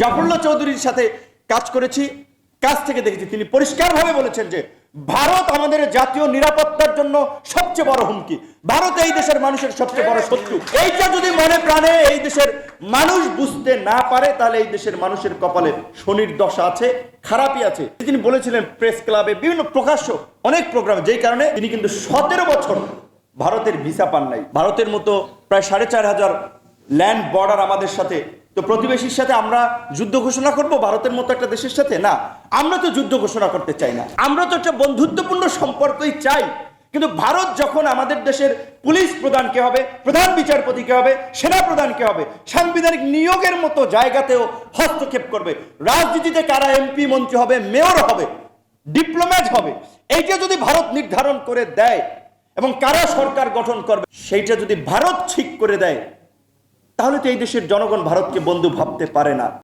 জাফরুল্লাহ চৌধুরীর সাথে কাজ করেছি, কাছ থেকে দেখেছি, তিনি পরিষ্কারভাবে বলেছেন যে ভারত আমাদের জাতীয় নিরাপত্তার জন্য সবচেয়ে বড় হুমকি, ভারত এই দেশের মানুষের সবচেয়ে বড় শত্রু। এইটা যদি মনে প্রাণে এই দেশের মানুষ বুঝতে না পারে, তাহলে এই দেশের মানুষের কপালে শনির দশা আছে, খারাপই আছে। তিনি বলেছিলেন প্রেস ক্লাবে, বিভিন্ন প্রকাশ্য অনেক প্রোগ্রামে, যেই কারণে তিনি কিন্তু 17 বছর ভারতের ভিসা পান নাই। ভারতের মতো প্রায় 4500 ল্যান্ড বর্ডার আমাদের সাথে, তো প্রতিবেশীর সাথে আমরা যুদ্ধ ঘোষণা করব ভারতের মতো একটা দেশের সাথে? না, আমরা তো যুদ্ধ ঘোষণা করতে চাই না, আমরা তো একটা বন্ধুত্বপূর্ণ সম্পর্কই চাই। কিন্তু ভারত যখন আমাদের দেশের পুলিশ প্রধান কে হবে, প্রধান বিচারপতি কে হবে, সেনা প্রধান কে হবে, সাংবিধানিক নিয়োগের মতো জায়গাতেও হস্তক্ষেপ করবে, রাজনীতিতে কারা এমপি মন্ত্রী হবে, মেয়র হবে, ডিপ্লোম্যাট হবে, এইটা যদি ভারত নির্ধারণ করে দেয় এবং কারা সরকার গঠন করবে সেইটা যদি ভারত ঠিক করে দেয়, তাহলে তো এই দেশের জনগণ ভারতকে বন্ধু ভাবতে পারে না।